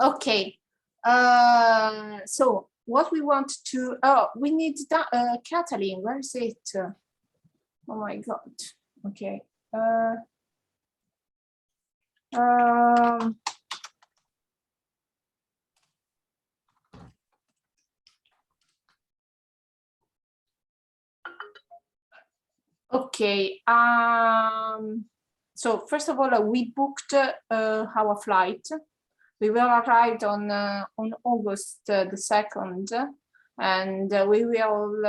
Okay. So what we want to, we need that, Kathleen, where is it? Oh my God. Okay. Okay. So first of all, we booked our flight. We will arrive on August the 2nd, and we will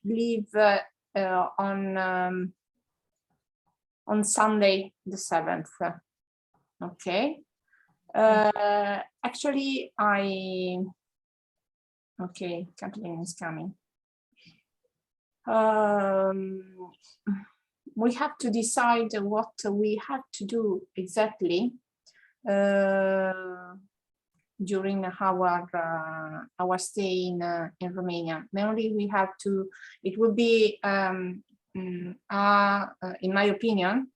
leave on Sunday the 7th. Okay. Actually, okay, Kathleen is coming. We have to decide what we have to do exactly during our stay in Romania. Mainly, we have to. It will be, in my opinion,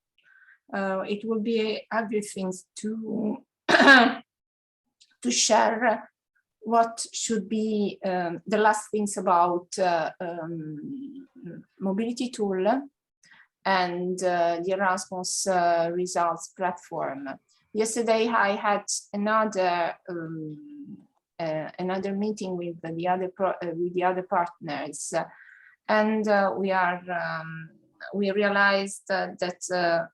it will be everything to to share what should be the last things about mobility tool and the Erasmus results platform. Yesterday, I had another meeting with the other partners, and we realized that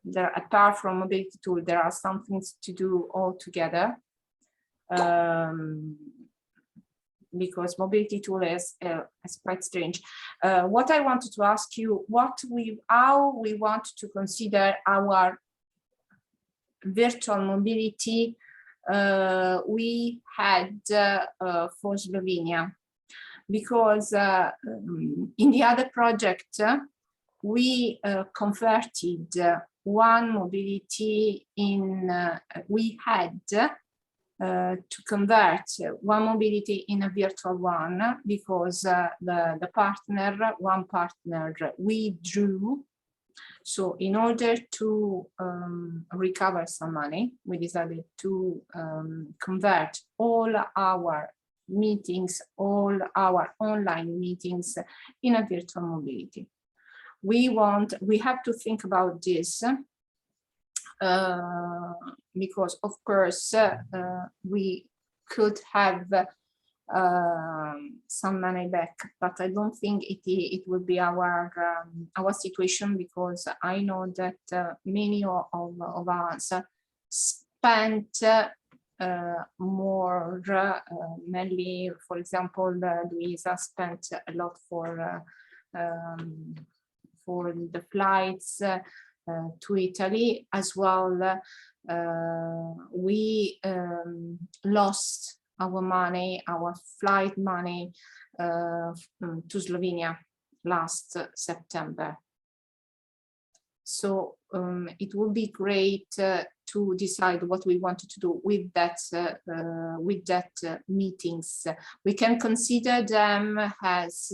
there, apart from mobility tool, there are some things to do all together. Because mobility tool is quite strange. What I wanted to ask you, how we want to consider our virtual mobility we had for Slovenia, because in the other project we converted one mobility in we had to convert one mobility in a virtual one, because one partner withdrew. So in order to recover some money, we decided to convert all our meetings, all our online meetings in a virtual mobility. We have to think about this, because of course we could have some money back, but I don't think it would be our situation, because I know that many of us spent more, mainly, for example, Luisa spent a lot for the flights to Italy as well. We lost our money, our flight money to Slovenia last September. So it would be great to decide what we wanted to do with that meetings. We can consider them as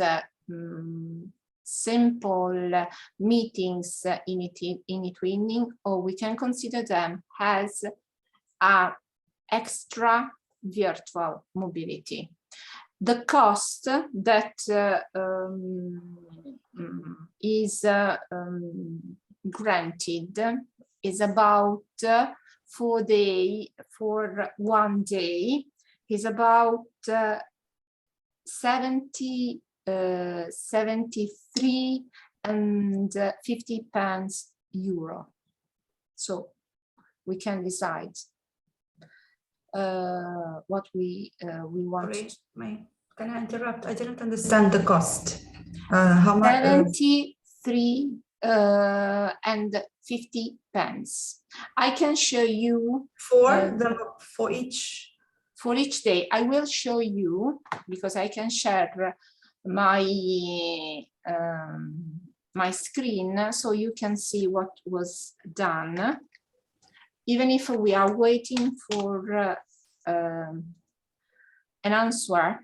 simple meetings in e-twinning, or we can consider them as extra virtual mobility. The cost that is granted is about for 1 day is about 73 and 50 pence euro. So we can decide what we want. Sorry, can I interrupt? I didn't understand the cost. How much? 73 and 50 pence. I can show you for each day. I will show you, because I can share my my screen, so you can see what was done, even if we are waiting for an answer.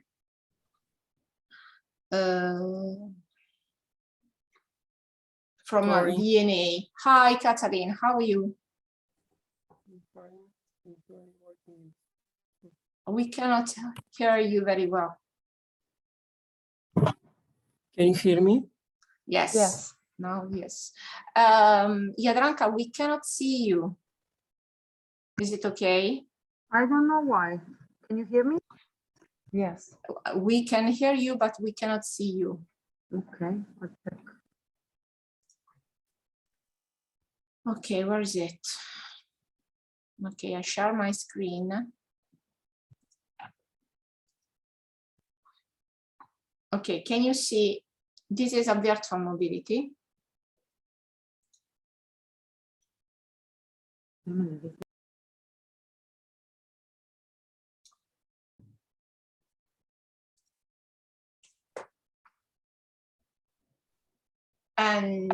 from DNA. Hi, Katalin, how are you? We cannot hear you very well. Can you hear me? Yes. Yes. Now, yes. Jadranka, we cannot see you. Is it okay? I don't know why. Can you hear me? Yes. We can hear you, but we cannot see you. Okay, I'll check. Okay, where is it? Okay, I share my screen. Okay, can you see? This is a virtual mobility. And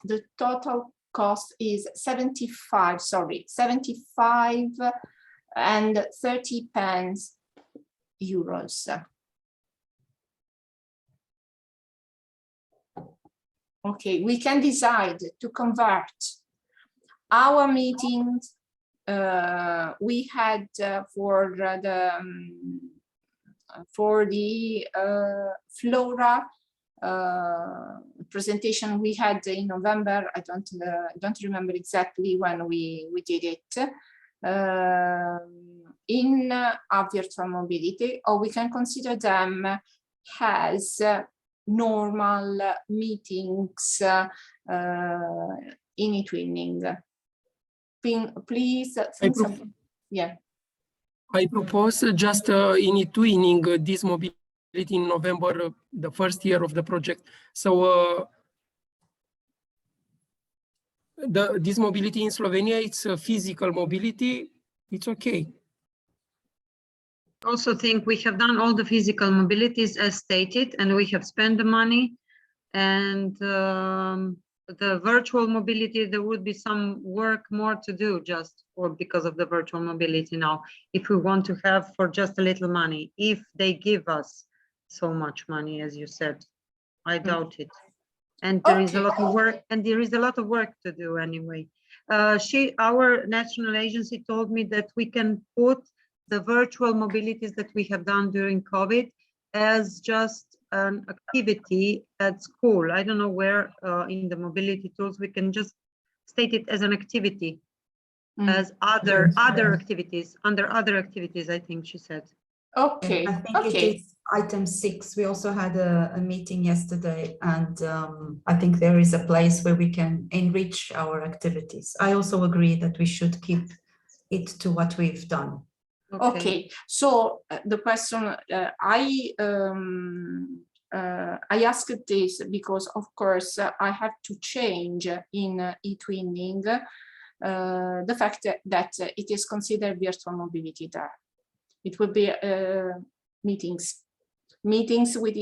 the total cost is 75 and 30 pence euros. Okay, we can decide to convert our meetings we had for the Flora presentation we had in November. I don't remember exactly when we did it. In a virtual mobility, or we can consider them as normal meetings in e-twinning. Please think something. Yeah. I propose just in e-twinning this mobility in November, the first year of the project. So this mobility in Slovenia, it's a physical mobility. It's okay. I also think we have done all the physical mobilities as stated, and we have spent the money. And the virtual mobility, there would be some work more to do just because of the virtual mobility now, if we want to have for just a little money, if they give us so much money, as you said. I doubt it. And there is a lot of work, and there is a lot of work to do anyway. Our national agency told me that we can put the virtual mobilities that we have done during COVID as just an activity at school. I don't know where in the mobility tools we can just state it as an activity, as other activities, under other activities, I think she said. Okay. I think it is item 6. We also had a meeting yesterday, and I think there is a place where we can enrich our activities. I also agree that we should keep it to what we've done. Okay, so the question I asked this because, of course, I have to change in e-twinning the fact that it is considered virtual mobility there. It will be meetings with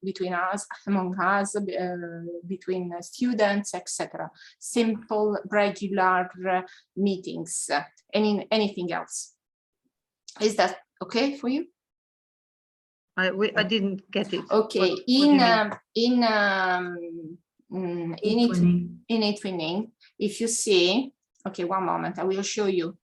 between us, among us, between students, etc. Simple, regular meetings, and in anything else. Is that okay for you? I didn't get it. Okay, in e-twinning, if you see, okay, one moment, I will show you.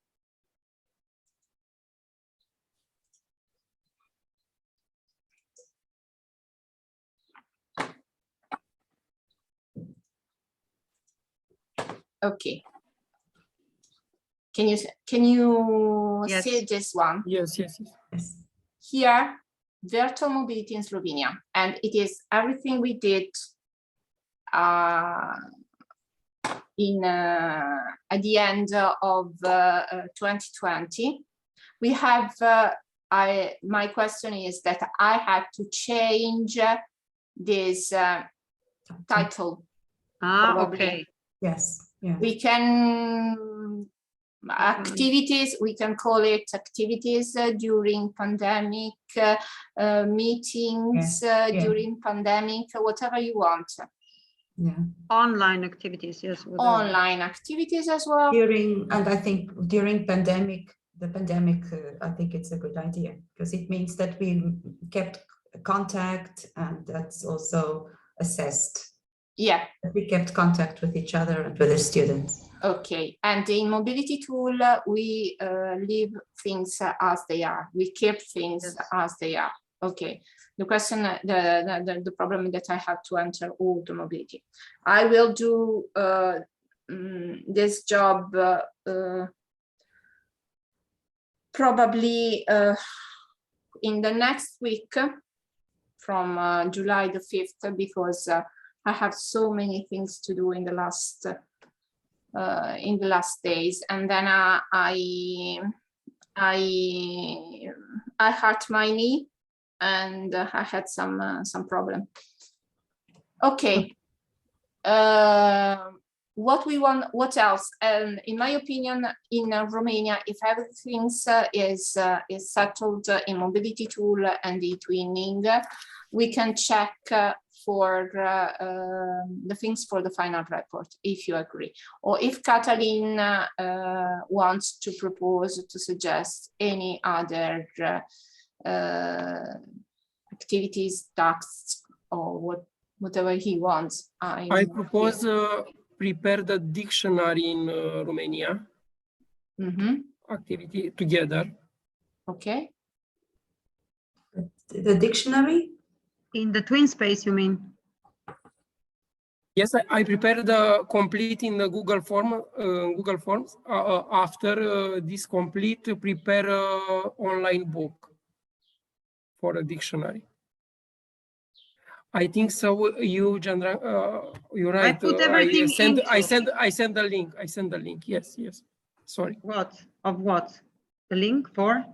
Okay. Can you Yes. see this one? Yes. Here, virtual mobility in Slovenia, and it is everything we did at the end of 2020. We have. My question is that I had to change this title. Probably. Okay. Yes. Yeah. We can activities, we can call it activities during pandemic, meetings during pandemic, whatever you want. Yeah. Online activities, yes. Whatever. Online activities as well. And I think during the pandemic, I think it's a good idea because it means that we kept contact, and that's also assessed. Yeah. We kept contact with each other and with the students. Okay, and in mobility tool, we leave things as they are. We keep things as they are. Okay. The question, the problem that I have to enter all the mobility. I will do this job probably in the next week, from July the 5th, because I have so many things to do in the last days, and then I hurt my knee, and I had some problem. Okay. What else? In my opinion, in Romania, if everything is settled in mobility tool and e-twinning, we can check for the things for the final report, if you agree, or if Katalin wants to propose, to suggest any other activities, tasks, or whatever he wants. I propose prepare the dictionary in Romania activity together. Okay. The dictionary? In the twin space, you mean? Yes, I prepared the complete in the Google form, Google Forms. After this complete, prepare online book for a dictionary. I think so. You, Chandra, you're right. I put everything I send the link. I send the link. Yes. Sorry. What? Of what? The link for?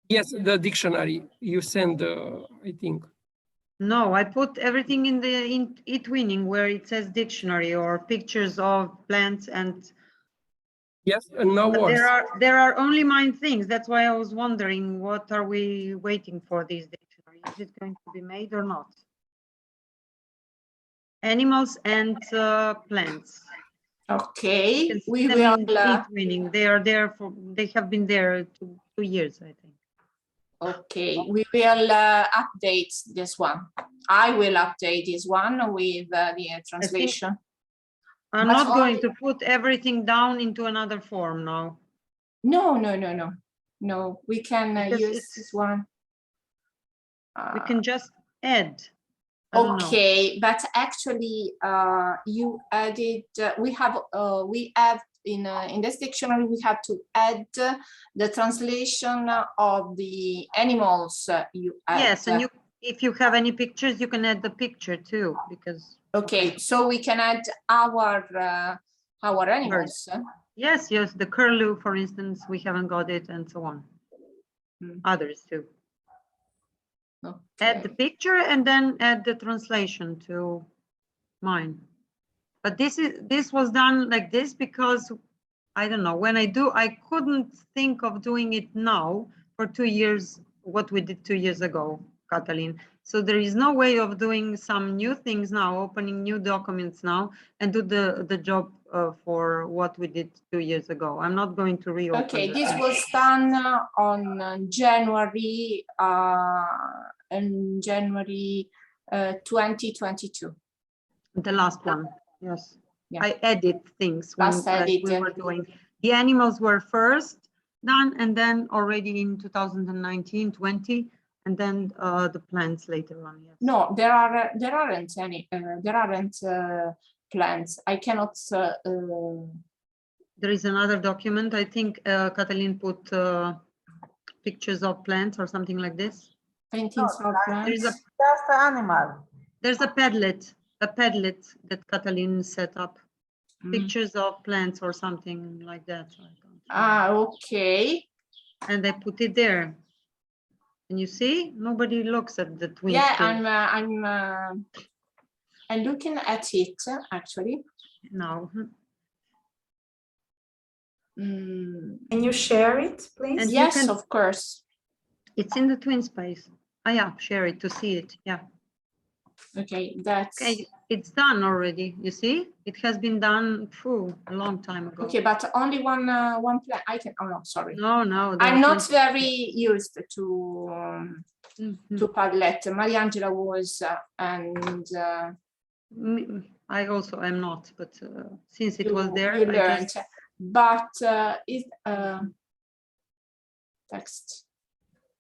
Yes, the dictionary. You send, I think. No, I put everything in the e-twinning where it says dictionary or pictures of plants and. Yes, and no words. There are only mine things. That's why I was wondering, what are we waiting for this dictionary? Is it going to be made or not? Animals and plants. Okay, we will. will. E-twinning. They are there for. They have been there 2 years, I think. Okay, we will update this one. I will update this one with the translation. I'm not going to put everything down into another form now. No, we can use this one. We can just add. Okay, but actually you added, we have in this dictionary, we have to add the translation of the animals you add. Yes, and if you have any pictures, you can add the picture too, because. Okay, so we can add our animals. Yes, the curlew, for instance, we haven't got it, and so on. Others too. Okay. Add the picture and then add the translation to mine. But this was done like this because I don't know, when I couldn't think of doing it now for 2 years, what we did 2 years ago, Katalin. So there is no way of doing some new things now, opening new documents now and do the job for what we did 2 years ago. I'm not going to reopen. Okay, this was done on January 2022. The last one, yes. Yeah. I edit things when we were doing. The animals were first done, and then already in 2019, 20, and then the plants later on. Yes. No, there aren't any. There aren't plants. I cannot. There is another document. I think Katalin put pictures of plants or something like this. Paintings of plants. Just an animal. There's a Padlet that Katalin set up. Pictures of plants or something like that. Okay. And I put it there. And you see, nobody looks at the twin. Yeah, I'm looking at it actually. No. Can you share it, please? And yes, of course. It's in the twin space. Oh yeah, share it to see it. Yeah. Okay, that's okay. It's done already. You see, it has been done a long time ago. Okay, but only one plant. I can. Oh no, sorry. No. I'm not very used to Mhm. to Padlet. Mariangela was, and I also am not, but since it was there, you I learned. just, But text.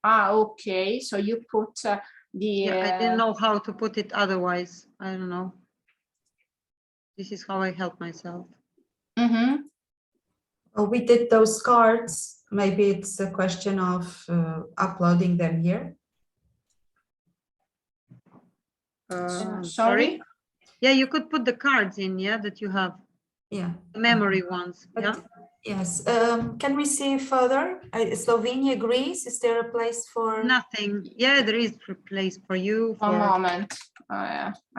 Ah, okay. So you put the. yeah, I didn't know how to put it otherwise. I don't know. This is how I help myself. We did those cards. Maybe it's a question of uploading them here. Sorry? Yeah, you could put the cards in, yeah, that you have, Yeah. the memory ones, But- yeah. Yes. Can we see further? Slovenia, Greece. Is there a place for? Nothing. Yeah, there is a place for you. One For, moment.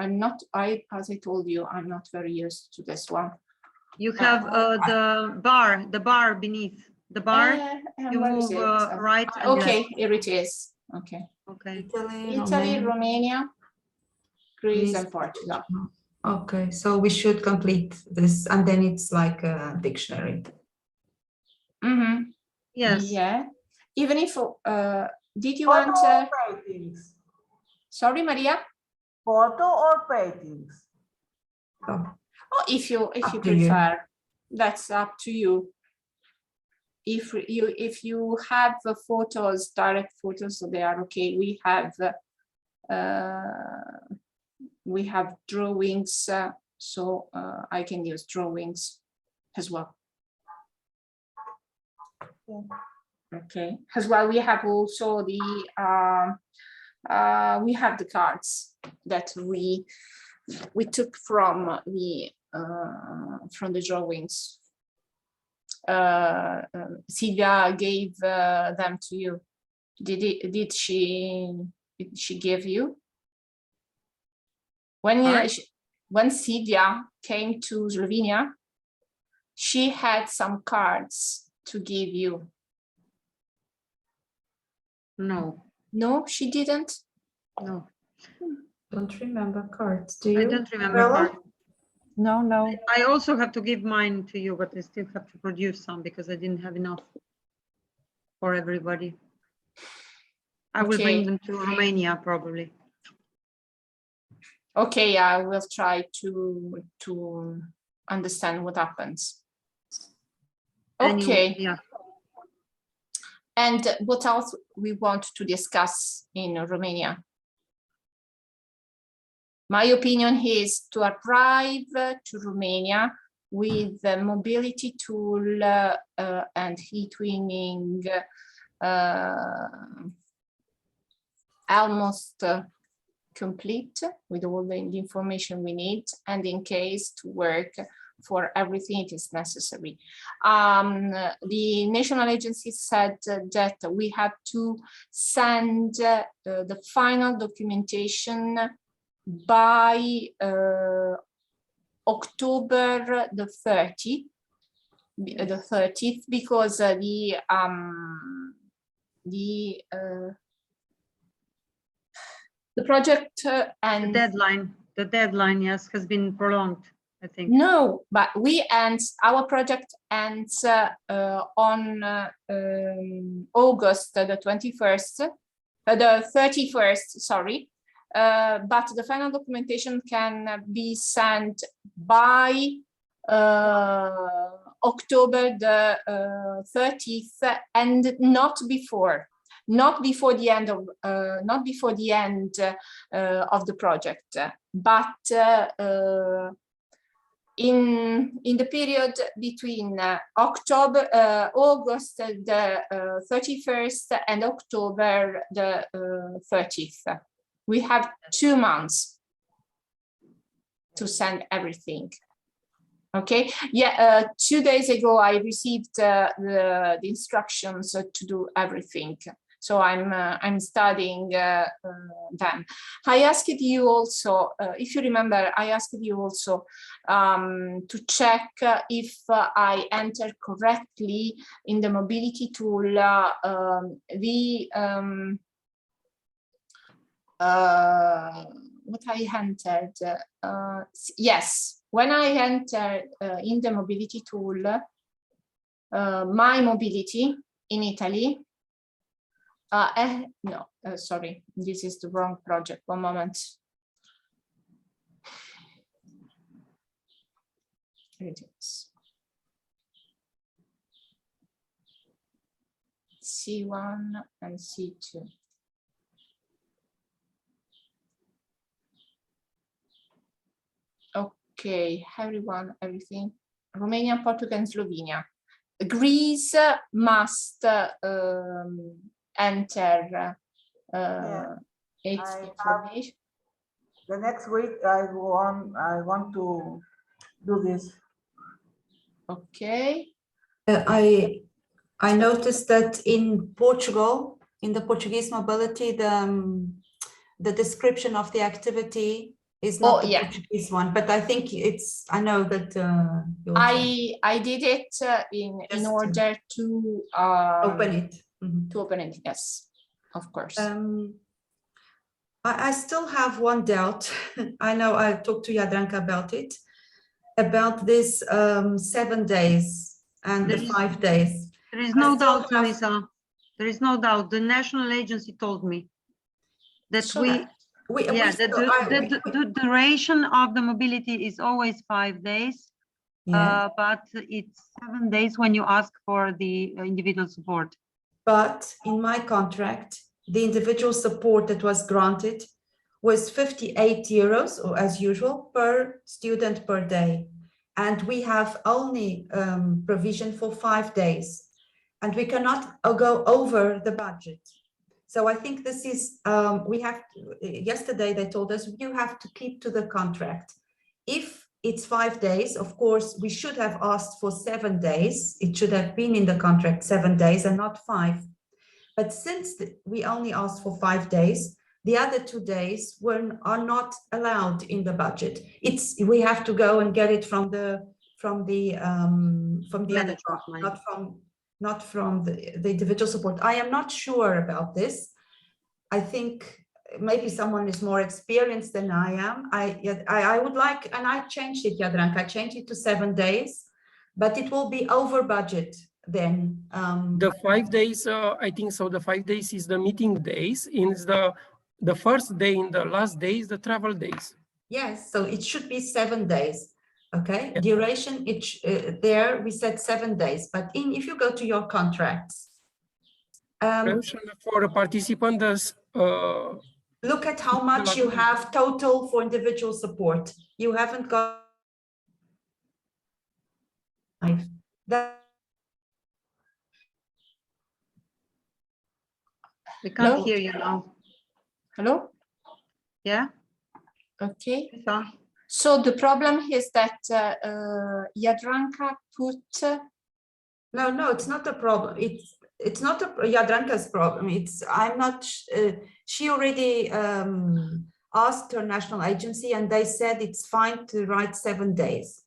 I'm not. As I told you, I'm not very used to this one. you have the bar beneath the bar. You Where is move it? right and Okay, left. here it is. Okay. Okay. Italy, Romania, Greece, and Greece, Portugal. Okay, so we should complete this, and then it's like a dictionary. Yes. Yeah. Even if did you Photo want? or paintings? Sorry, Maria. Photo or paintings? Oh, Oh, if you Up to you. prefer, that's up to you. If you have photos, direct photos, so they are okay. We have drawings, so I can use drawings as well. Okay. As well, we have also the we have the cards that we took from the drawings. Silvia gave them to you. Did she give you? When Silvia came to Slovenia, she had some cards to give you. No. No, she didn't. No. Don't remember cards. Do you? I don't remember Bella? cards. No. I also have to give mine to you, but I still have to produce some because I didn't have enough for everybody. I will bring Okay. them to Romania probably. Okay, I will try to understand what happens. Okay. Anyway, yeah. And what else we want to discuss in Romania? My opinion is to arrive to Romania with the mobility tool and e-twinning almost complete with all the information we need, and in case to work for everything it is necessary. The national agency said that we have to send the final documentation by October the 30th, because the project and the deadline, yes, has been prolonged, I think. no, but our project ends on August the 21st, the 31st, sorry. But the final documentation can be sent by October the 30th, and not before the end of the project, but in the period between August the 31st and October the 30th. We have 2 months to send everything. Okay, yeah, 2 days ago I received the instructions to do everything. So I'm studying them. I asked you also, if you remember, I asked you also to check if I entered correctly in the mobility tool what I entered. Yes, when I entered in the mobility tool, my mobility in Italy, No, sorry, this is the wrong project. One moment. Here it is. C1 and C2. Okay, everyone, everything. Romania, Portugal, and Slovenia. Greece must enter its information. The next week I want to do this. Okay. I noticed that in Portugal, in the Portuguese mobility, the description of the activity is not the Portuguese one, but I think I know that I did it in order to open it. Mm-hmm. To open it, yes, of course. I still have one doubt. I know I talked to Jadranka about it, about this 7 days and the 5 days. There is no doubt, Luisa. There is no doubt. The national agency told me that the duration of the mobility is always 5 days, but it's 7 days when you ask for the individual support. But in my contract, the individual support that was granted was 58 euros, or as usual, per student per day. And we have only provision for 5 days. And we cannot go over the budget. So I think this is, yesterday they told us, you have to keep to the contract. If it's 5 days, of course, we should have asked for 7 days. It should have been in the contract 7 days and not 5. But since we only asked for 5 days, the other 2 days are not allowed in the budget. We have to go and get it from the other part, not from the individual support. I am not sure about this. I think maybe someone is more experienced than I am. I would like, and I changed it, Jadranka, I changed it to 7 days, but it will be over budget then. The 5 days, I think so. The 5 days is the meeting days. Is the first day and the last day is the travel days. Yes, so it should be 7 days. Okay, yeah. Duration, there we said 7 days, but if you go to your contracts. For a participant, look at how much you have total for individual support. You haven't got that. We can't hear you now. Hello? Yeah. Okay. So the problem is that Jadranka put. No, it's not a problem. It's not Jadranka's problem. I'm not. She already asked her national agency, and they said it's fine to write 7 days.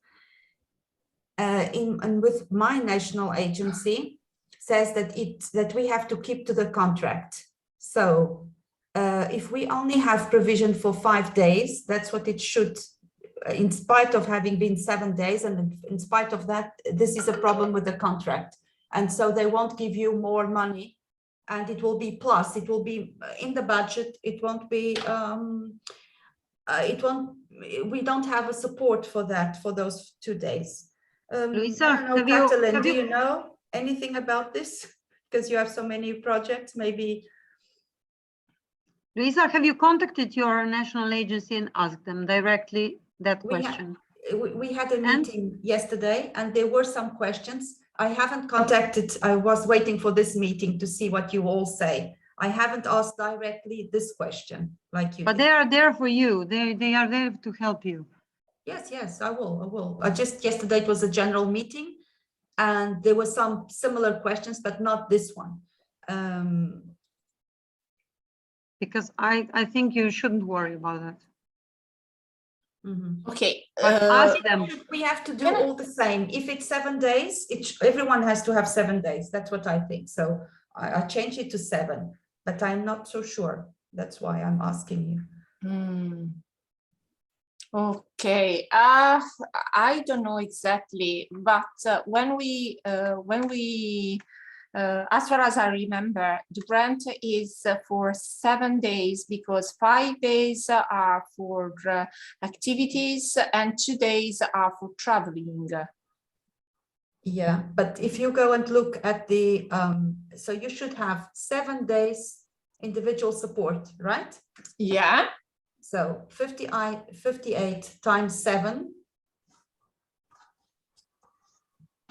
And with my national agency says that we have to keep to the contract. So if we only have provision for 5 days, that's what it should. In spite of having been 7 days, and in spite of that, this is a problem with the contract. And so they won't give you more money, and it will be plus, it will be in the budget. It won't be, we don't have a support for that, for those 2 days. Luisa, Catalin, do you know anything about this? Because you have so many projects, maybe. Luisa, have you contacted your national agency and asked them directly that question? We had a meeting yesterday, and there were some questions. I haven't contacted, I was waiting for this meeting to see what you all say. I haven't asked directly this question like you. But they are there for you. They are there to help you. Yes, I will. Yesterday it was a general meeting, and there were some similar questions, but not this one. Because I think you shouldn't worry about that. Mm-hmm. Okay. Ask them. We have to do all the same. If it's 7 days, everyone has to have 7 days. That's what I think. So I changed it to 7, but I'm not so sure. That's why I'm asking you. Okay. I don't know exactly, but when we As far as I remember, the grant is for 7 days because 5 days are for activities and 2 days are for traveling. Yeah, but if you go and look at the, so you should have 7 days individual support, right? Yeah. So 58 times 7.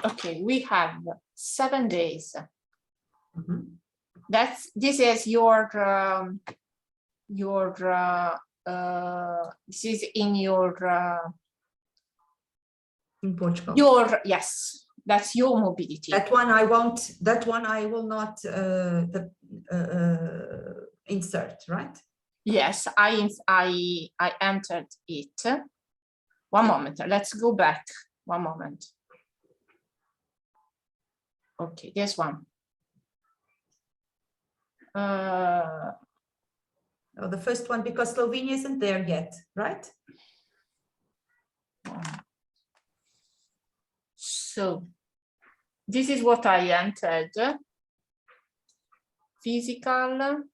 Okay, we have 7 days. Mhm. This is your this is in In Portugal. yes, that's your mobility. That one I won't, that one I will not insert, right? Yes, I entered it. One moment, let's go back. One moment. Okay, this one. Oh, the first one, because Slovenia isn't there yet, right? So this is what I entered. Physical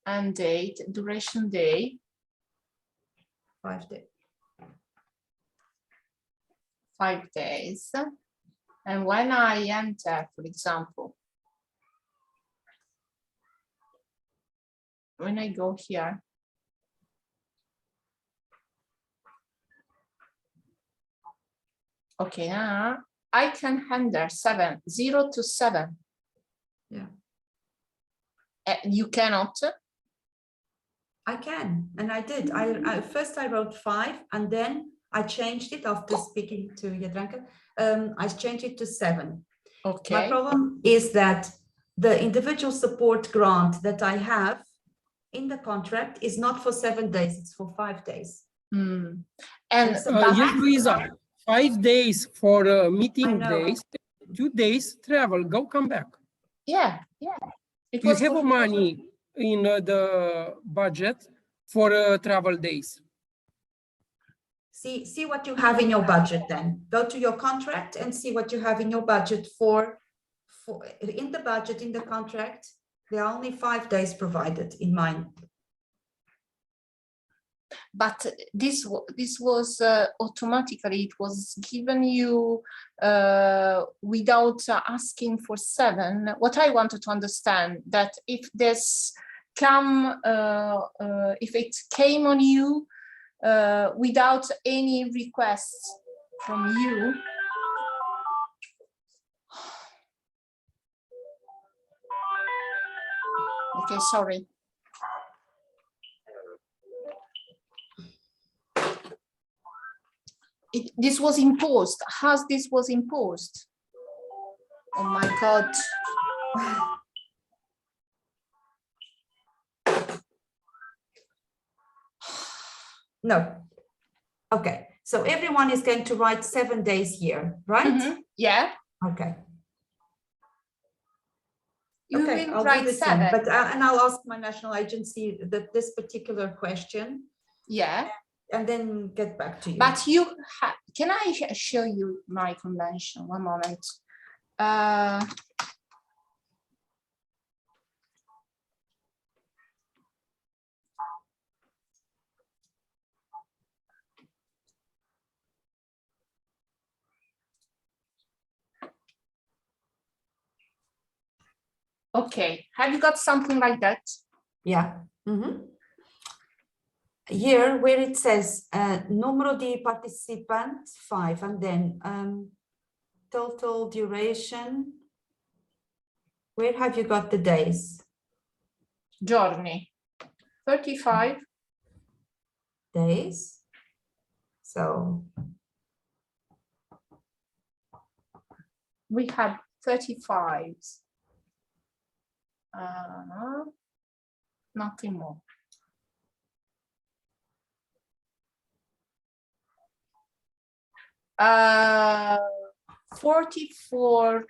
and date, duration day. 5 days. 5 days. And when I enter, for example, when I go here, okay, now I can enter 0 to 7. Yeah. You cannot? I can, and I did. I first I wrote 5, and then I changed it after speaking to Jadranka. I changed it to 7. Okay. My problem is that the individual support grant that I have in the contract is not for 7 days, it's for 5 days. And Yes, Luisa, 5 days for meeting days, 2 days travel, go come back. yeah. You have money in the budget for travel days. See what you have in your budget then. Go to your contract and see what you have in your budget for in the budget, in the contract, there are only 5 days provided in mine. But this was automatically, it was given you without asking for 7. What I wanted to understand that if this if it came on you without any requests from you. Okay, sorry. This was imposed. How this was imposed? Oh my God. No. Okay. So everyone is going to write 7 days here, right? Mm-hmm. Yeah. Okay. You Okay, will I'll write do the 7. same, but and I'll ask my national agency that this particular question. Yeah. And then get back to you. But you can I show you my convention? One moment. Okay, have you got something like that? Yeah. Mm-hmm. Here where it says número de participantes 5, and then total duration, where have you got the days? Giorni, 35 days. So we have 35. Nothing more. Uh, 44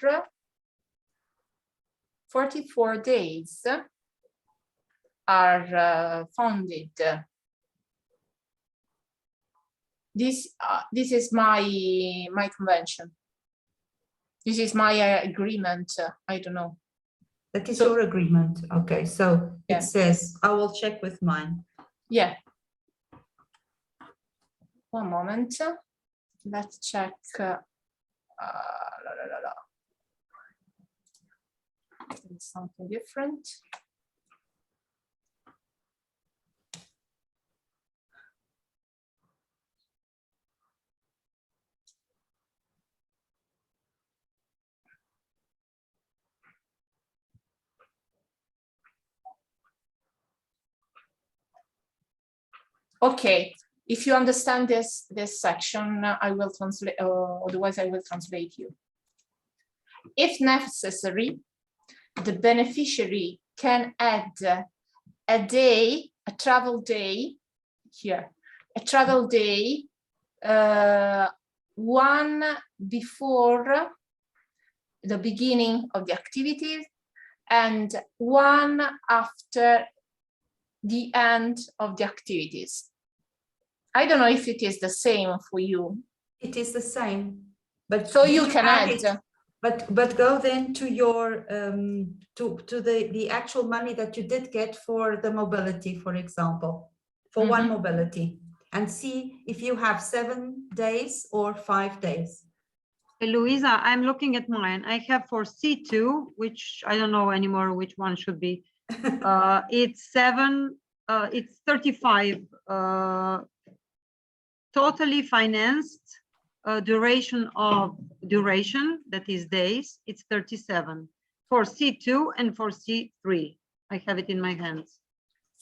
days are funded. This is my convention. This is my agreement. I don't know. That is So- your agreement. Okay, so Yeah. it says, I will check with mine. Yeah. One moment. Let's check. Something different. Okay, if you understand this section, I will translate, otherwise I will translate you. If necessary, the beneficiary can add a day, a travel day, here, a travel day, one before the beginning of the activities and one after the end of the activities. I don't know if it is the same for you. It is the same, but So you can add. it. But go then to your to the actual money that you did get for the mobility, for example, for one mobility, and see if you have 7 days or 5 days. Hey, Luisa, I'm looking at mine. I have for C2, which I don't know anymore which one should be. It's 35 totally financed. Duration, that is days, it's 37 for C2 and for C3. I have it in my hands.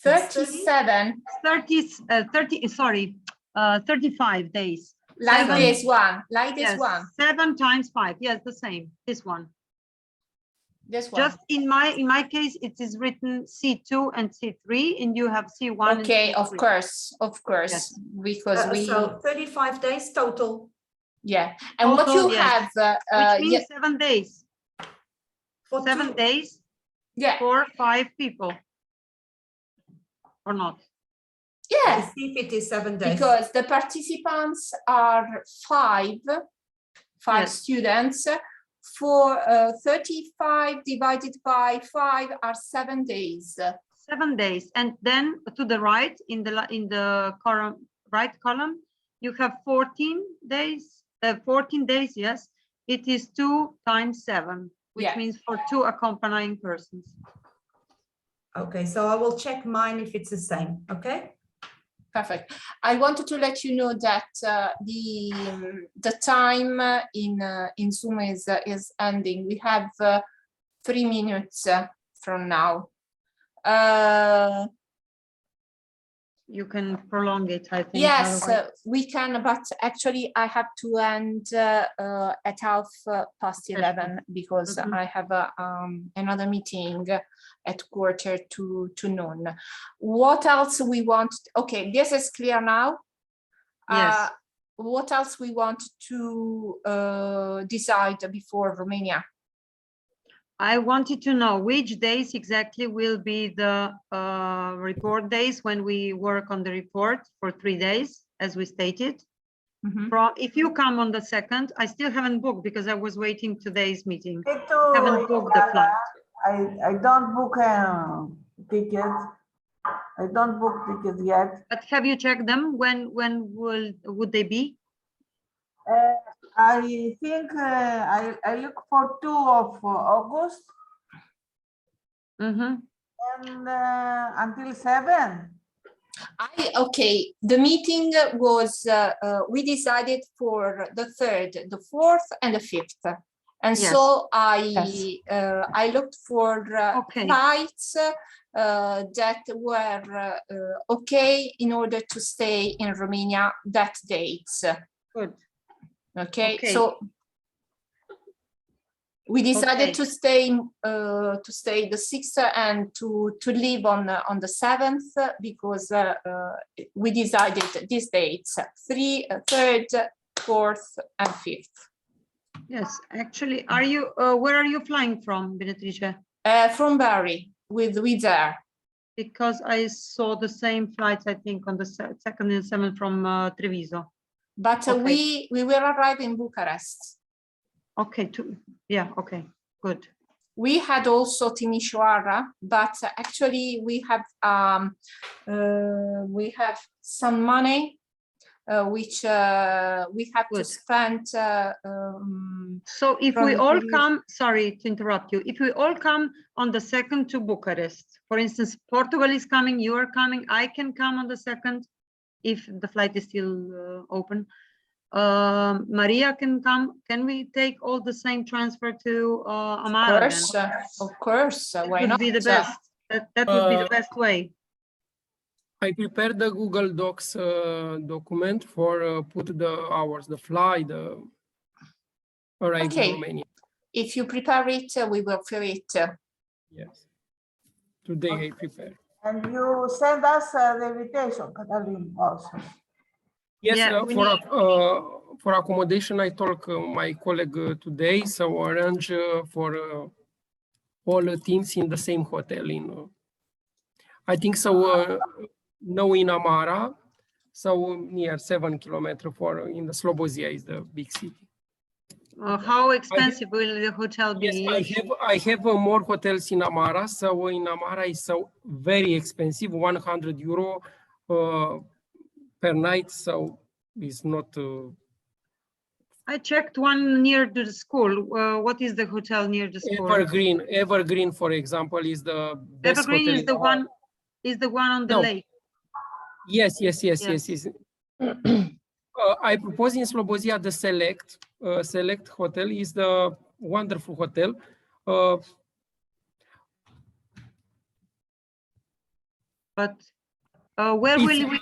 37. 35 days. Like 7. this one, like this Yes, one, 7 times 5. Yes, the same. This one. this one. Just in my case, it is written C2 and C3, and you have C1. Okay, and of C3. course, Yes. because we. So 35 days total. Yeah, and what Total, you yes. have, Which means yeah, 7 days. For 7 two- days yeah, for 5 people. Or not? yeah, Let's see if it is 7 days. because the participants are five Yes. students. For 35 divided by 5 are 7 days. 7 days, and then to the right in the column, right column, you have 14 days. 14 days, yes. It is 2 times 7, which Yeah. means for 2 accompanying persons. Okay, so I will check mine if it's the same. Okay. Perfect. I wanted to let you know that the time in Zoom is ending. We have 3 minutes from now. You can prolong it, I think. Yes, otherwise- we can, but actually I have to end at 11:30 because Mhm. I have another meeting at 11:45. What else we want? Okay, this is clear now. Yes. What else we want to decide before Romania? I wanted to know which days exactly will be the report days when we work on the report for 3 days, as we stated. Mhm. If you come on the 2nd, I still haven't booked because I was waiting today's meeting. Me too, Haven't booked the flight. I don't book tickets. I don't book tickets yet. But have you checked them? When would they be? I think I look for 2 of August Mm-hmm. and until 7. Okay, the meeting was, we decided for the 3rd, the 4th and the 5th. And Yes. so Yes. I looked for Okay. flights that were okay in order to stay in Romania that dates. Good. Okay, Okay. so we decided Okay. to stay the 6th and to leave on the 7th because we decided these dates: 3rd, 4th, and 5th. Yes, actually, where are you flying from, Beatrice? From Bari with Wizz Air. Because I saw the same flights, I think, on the 2nd and 7th from Treviso. But Okay. we will arrive in Bucharest. Okay, yeah, okay, good. We had also Timișoara, but actually we have some money which we have to Good. spend. So if from we all previous- come, sorry to interrupt you, if we all come on the 2nd to Bucharest, for instance, Portugal is coming, you are coming, I can come on the 2nd if the flight is still open. Maria can come. Can we take all the same transfer to Amara then? Of course, That why would not? be the best. That would be the best way. I prepared the Google Docs document for put the hours, the flight, the arrival Okay. in Romania. If you prepare it, we will fill it. Yes. Today I prepared. And you send us the invitation, Catalin, also. Yes, Yeah, we for accommodation, I told my colleague today, so arrange for all the teams in the same hotel. I think so. No, in Amara, so near 7 kilometers in the Slobozia is the big city. How expensive will the hotel be? Yes, I have more hotels in Amara. So in Amara is so very expensive, 100 euro per night. So it's not. I checked one near the school. What is the hotel near the school? Evergreen, for example, is the best Evergreen hotel is in the Amara. one. Is the one on the No. lake? Yes. Yes. I propose in Slobozia the Select hotel is the wonderful hotel. But where It's- will we